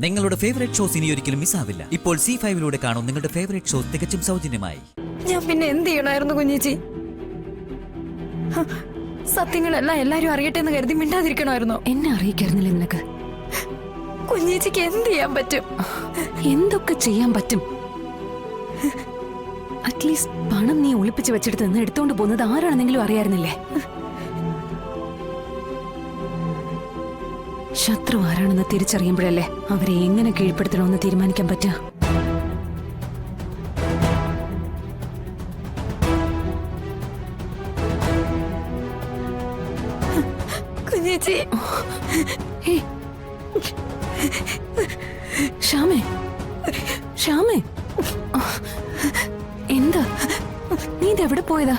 നിങ്ങളുടെ favourite shows ഇനി ഒരിക്കലും മിസ്സാവില്ല. ഇപ്പോൾ C5 കാണും നിങ്ങളുടെ ഫേവറേറ്റ് ഷോസ് തികച്ചും സൗജന്യമായി. ഞാൻ പിന്നെ എന്ത് ചെയ്യണമായിരുന്നു കുഞ്ഞേച്ചി? സത്യങ്ങളെല്ലാം എല്ലാരും അറിയട്ടെ എന്ന് കരുതി മിണ്ടാതിരിക്കണമായിരുന്നോ? എന്നെ അറിയിക്കായിരുന്നില്ല നിനക്ക്. കുഞ്ഞേച്ചിക്ക് എന്ത് ചെയ്യാൻ പറ്റും? എന്തൊക്കെ ചെയ്യാൻ പറ്റും? അറ്റ്ലീസ്റ്റ് പണം നീ ഒളിപ്പിച്ച് വെച്ചെടുത്ത് നിന്ന് എടുത്തോണ്ട് പോകുന്നത് ആരാണെന്നെങ്കിലും അറിയായിരുന്നില്ലേ? ശത്രു ആരാണെന്ന് തിരിച്ചറിയുമ്പോഴല്ലേ അവരെ എങ്ങനെ കീഴ്പ്പെടുത്തണമെന്ന് തീരുമാനിക്കാൻ പറ്റുക. കുഞ്ഞേച്ചി, ശ്യാമേ, ശ്യാമേ, എന്താ നീ ഇതെവിടെ പോയതാ?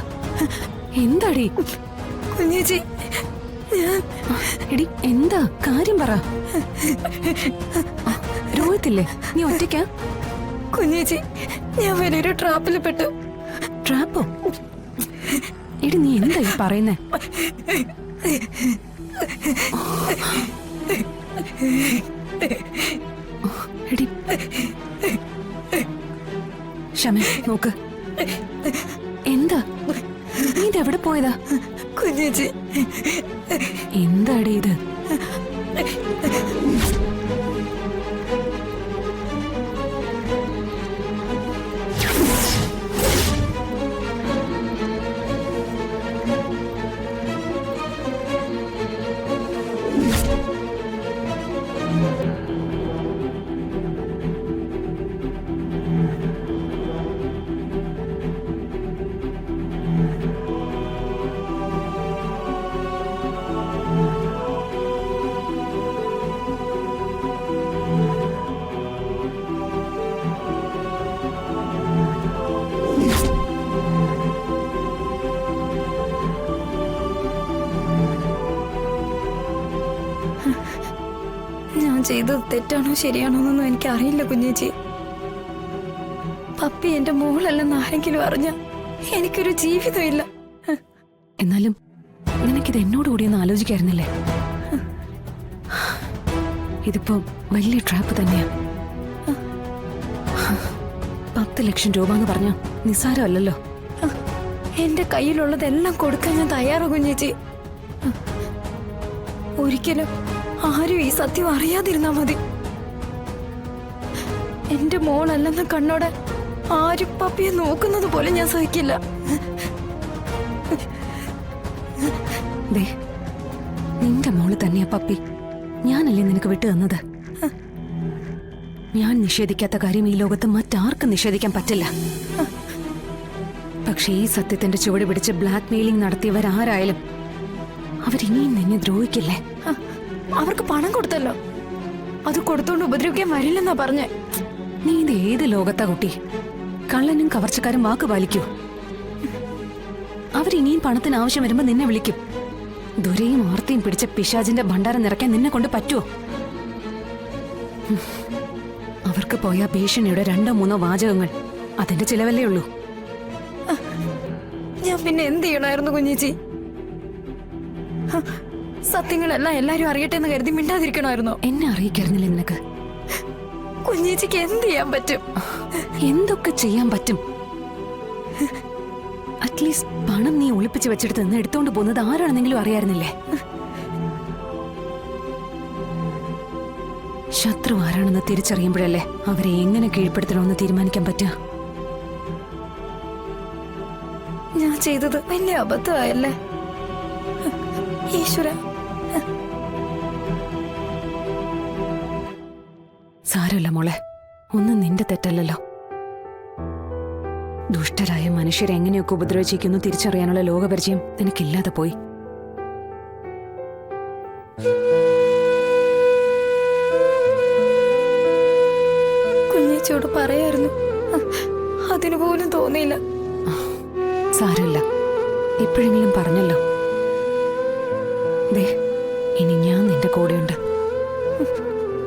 എന്താടി കുഞ്ഞേച്ചി? എടി എന്താ കാര്യം പറ. രോഹിത്തില്ലേ? നീ ഒറ്റയ്ക്കാ? കുഞ്ഞേച്ചി, ഞാൻ വലിയൊരു ട്രാപ്പിൽ പെട്ടു. ട്രാപ്പോ? എടി നീ എന്താ ഈ പറയുന്നേ? എടി ക്ഷമ നോക്ക്. എന്താ നീ ഇതെവിടെ പോയതാ? കുഞ്ഞേച്ചി, എന്താടി ഇത്? ഞാൻ ചെയ്തത് തെറ്റാണോ ശരിയാണോ എന്നൊന്നും എനിക്ക് അറിയില്ല കുഞ്ഞേച്ചി. പപ്പി എന്റെ മോളല്ലെന്ന് ആരെങ്കിലും അറിഞ്ഞ എനിക്കൊരു ജീവിതമില്ല. എന്നാലും നിനക്കിത് എന്നോട് കൂടി ഒന്ന് ആലോചിക്കായിരുന്നില്ലേ? ഇതിപ്പോ വലിയ ട്രാപ്പ് തന്നെയാ. 10 ലക്ഷം രൂപ എന്ന് പറഞ്ഞ നിസ്സാരമല്ലല്ലോ. എന്റെ കയ്യിലുള്ളതെല്ലാം കൊടുക്കാൻ ഞാൻ തയ്യാറാ കുഞ്ഞേച്ചി. ഒരിക്കലും ആരും ഈ സത്യം അറിയാതിരുന്നാ മതി. എന്റെ മോളല്ലെന്ന കണ്ണോടെ ആരും പപ്പിയെ നോക്കുന്നത് പോലെ ഞാൻ സഹിക്കില്ല. നിന്റെ മോള് തന്നെയാ പപ്പി. ഞാനല്ലേ നിനക്ക് വിട്ടു തന്നത്. ഞാൻ നിഷേധിക്കാത്ത കാര്യം ഈ ലോകത്ത് മറ്റാർക്കും നിഷേധിക്കാൻ പറ്റില്ല. പക്ഷെ ഈ സത്യത്തിന്റെ ചുവട് പിടിച്ച് ബ്ലാക്ക് മെയിലിംഗ് നടത്തിയവരാരായാലും അവരിനിയും നിന്നെ ദ്രോഹിക്കില്ലേ? അവർക്ക് പണം കൊടുത്തല്ലോ, അത് കൊടുത്തോണ്ട് ഉപദ്രവിക്കാൻ വരില്ലെന്നാ പറഞ്ഞേ. നീ ഇത് ഏത് ലോകത്താ കുട്ടി? കള്ളനും കവർച്ചക്കാരും വാക്ക് പാലിക്കൂ. അവരിനിയും പണത്തിന് ആവശ്യം വരുമ്പോ നിന്നെ വിളിക്കും. ദുരയും ആർത്തിയും പിടിച്ച പിശാചിന്റെ ഭണ്ഡാരം നിറയ്ക്കാൻ നിന്നെ കൊണ്ട് പറ്റുമോ? അവർക്ക് പോയ ഭീഷണിയുടെ 2-3 വാചകങ്ങൾ അതിന്റെ ചിലവല്ലേ ഉള്ളൂ. ഞാൻ പിന്നെ എന്ത് ചെയ്യണമായിരുന്നു കുഞ്ഞേച്ചി? സത്യങ്ങളെല്ലാം എല്ലാരും അറിയട്ടെ എന്ന് കരുതി മിണ്ടാതിരിക്കണമായിരുന്നോ? എന്നെ അറിയിക്കായിരുന്നില്ല നിനക്ക്. കുഞ്ഞേച്ചിക്ക് എന്ത് ചെയ്യാൻ പറ്റും? എന്തൊക്കെ ചെയ്യാൻ പറ്റും? അറ്റ്ലീസ്റ്റ് പണം നീ ഒളിപ്പിച്ച് വെച്ചെടുത്ത് നിന്ന് എടുത്തോണ്ട് പോകുന്നത് ആരാണെന്നെങ്കിലും അറിയായിരുന്നില്ലേ? ശത്രു ആരാണെന്ന് തിരിച്ചറിയുമ്പോഴല്ലേ അവരെ എങ്ങനെ കീഴ്പ്പെടുത്തണമെന്ന് തീരുമാനിക്കാൻ പറ്റുക. ഞാൻ ചെയ്തത് വലിയ അബദ്ധമായല്ലേ ഈശ്വര. സാരമില്ല മോളെ, ഒന്നും നിന്റെ തെറ്റല്ലല്ലോ. ദുഷ്ടരായ മനുഷ്യരെ എങ്ങനെയൊക്കെ ഉപദ്രവിച്ചിരിക്കുന്നു തിരിച്ചറിയാനുള്ള ലോകപരിചയം നിനക്കില്ലാതെ പോയി. കുഞ്ഞേച്ചിയോട് പറയായിരുന്നു, അതിനു പോലും തോന്നിയില്ല. സാരമില്ല, ഇപ്പോഴെങ്കിലും പറഞ്ഞല്ലോ. ഇനി ഞാൻ നിന്റെ കൂടെയുണ്ട്.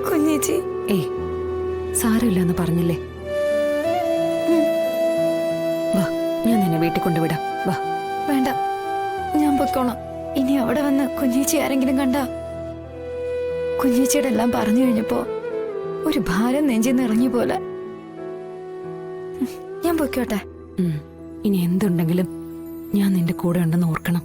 കുഞ്ഞേച്ചി, സാരമില്ല എന്ന് പറഞ്ഞില്ലേ? വാ, ഞാൻ നിന്നെ വീട്ടിൽ കൊണ്ടുവിടാം. വാ. വേണ്ട, ഞാൻ പൊക്കോളാം. ഇനി അവിടെ വന്ന് കുഞ്ഞേച്ചി ആരെങ്കിലും കണ്ട കുഞ്ഞേച്ചിയുടെ എല്ലാം പറഞ്ഞു കഴിഞ്ഞപ്പോ ഒരു ഭാരം നെഞ്ചിന്ന് ഇറങ്ങിയ പോലെ. ഞാൻ പൊയ്ക്കോട്ടെ. ഇനി എന്തുണ്ടെങ്കിലും ഞാൻ നിന്റെ കൂടെ ഉണ്ടെന്ന് ഓർക്കണം.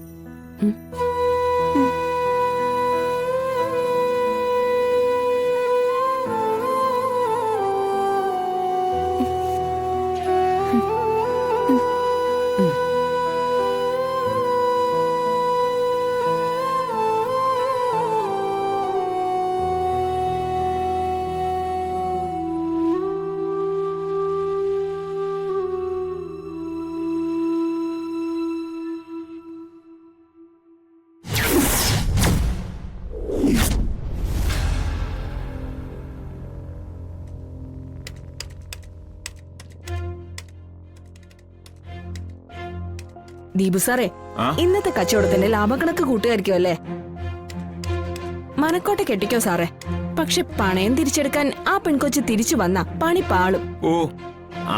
ദീപു സാറേ, ഇന്നത്തെ കച്ചവടത്തിന്റെ ലാഭക്കണക്ക് കൂട്ടുകാരിക്കോ അല്ലേ? മനക്കോട്ടെ കെട്ടിക്കോ സാറേ. പക്ഷെ പണയം തിരിച്ചെടുക്കാൻ ആ പെൺകൊച്ച് തിരിച്ചു വന്ന പണി പാളും. ഓ,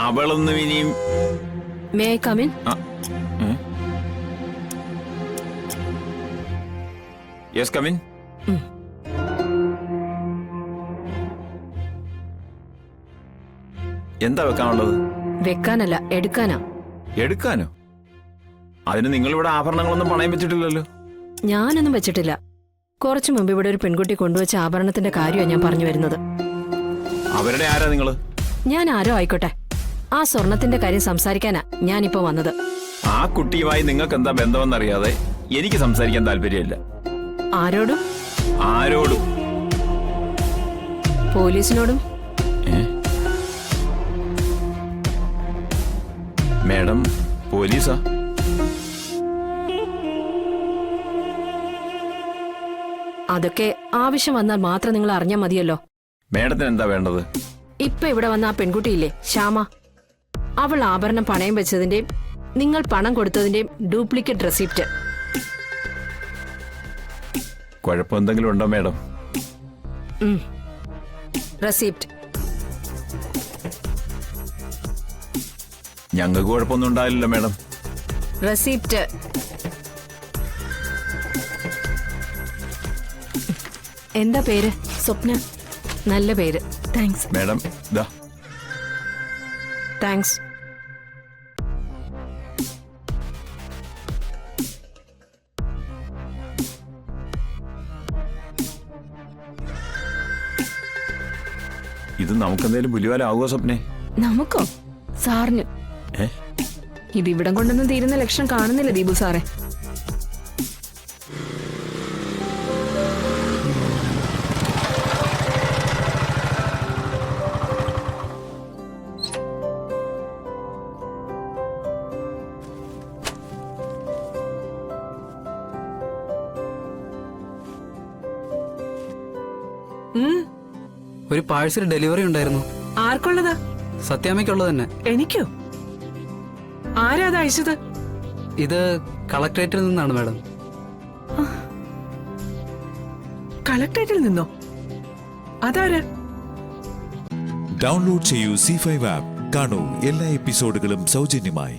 അവളൊന്നും ഇനിയും. May come in? Yes come in. എന്താ വെക്കാനുള്ളത്? വെക്കാനല്ല, എടുക്കാനാ. എടുക്കാനോ? അതിന് നിങ്ങളിവിടെ ആഭരണങ്ങളൊന്നും പണയം വെച്ചിട്ടില്ലല്ലോ. ഞാനൊന്നും വെച്ചിട്ടില്ല. കുറച്ചു മുമ്പ് ഇവിടെ ഒരു പെൺകുട്ടി കൊണ്ടുവച്ച ആഭരണത്തിന്റെ കാര്യമാണ് ഞാൻ പറഞ്ഞു വരുന്നത്. അവരുടെ ആരാ നിങ്ങള്? ഞാൻ ആരോ ആയിക്കോട്ടെ, ആ സ്വർണത്തിന്റെ കാര്യം സംസാരിക്കാനാ ഞാനിപ്പോ വന്നത്. ആ കുട്ടിയുമായി നിങ്ങൾക്ക് എന്താ ബന്ധമെന്നറിയാതെ എനിക്ക് സംസാരിക്കാൻ താല്പര്യമില്ല. ആരോടും? ആരോടും? പോലീസിനോടും. മേഡം പോലീസാ? അതൊക്കെ ആവശ്യം വന്നാൽ മാത്രം നിങ്ങൾ അറിഞ്ഞാൽ മതിയല്ലോ. മേഡത്തിന് എന്താ വേണ്ടത്? ഇപ്പൊ ഇവിടെ വന്ന ആ പെൺകുട്ടിയില്ലേ, ശ്യാമ, അവൾ ആഭരണം പണയം വെച്ചതിന്റെയും നിങ്ങൾ പണം കൊടുത്തതിന്റെയും ഡ്യൂപ്ലിക്കേറ്റ് റെസിപ്റ്റ്. കുഴപ്പമെന്തെങ്കിലും ഉണ്ടോ മേഡം? റെസിപ്റ്റ്. ഞങ്ങൾക്ക് കുഴപ്പമൊന്നും ഉണ്ടാവില്ലല്ലോ മേഡം. റെസിപ്റ്റ്. എന്താ പേര്? സ്വപ്ന. നല്ല പേര്. താങ്ക്സ്. മേഡം ദാ. താങ്ക്സ്. ഇത് നമുക്കെന്തേലും പുലിവാലാവുക സ്വപ്നെ? നമുക്കോ? സാറിന്. ഇതിവിടം കൊണ്ടൊന്നും തീരുന്ന ലക്ഷണം കാണുന്നില്ല ദീപു സാറേ. ഒരു പാഴ്സൽ ഡെലിവറി ഉണ്ടായിരുന്നു. ആർക്കുള്ളതാ? സത്യാമ്മയ്ക്കുള്ളത് തന്നെ. എനിക്കോ? ആരാ അത് അയച്ചത്? ഇത് കളക്ടറേറ്റിൽ നിന്നാണ് മാഡം. കളക്ടറേറ്റിൽ നിന്നോ? അതാരാ? ഡൗൺലോഡ് ചെയ്യൂ C5 ആപ്പ്. കാണൂ എല്ലാ എപ്പിസോഡുകളും സൗജന്യമായി.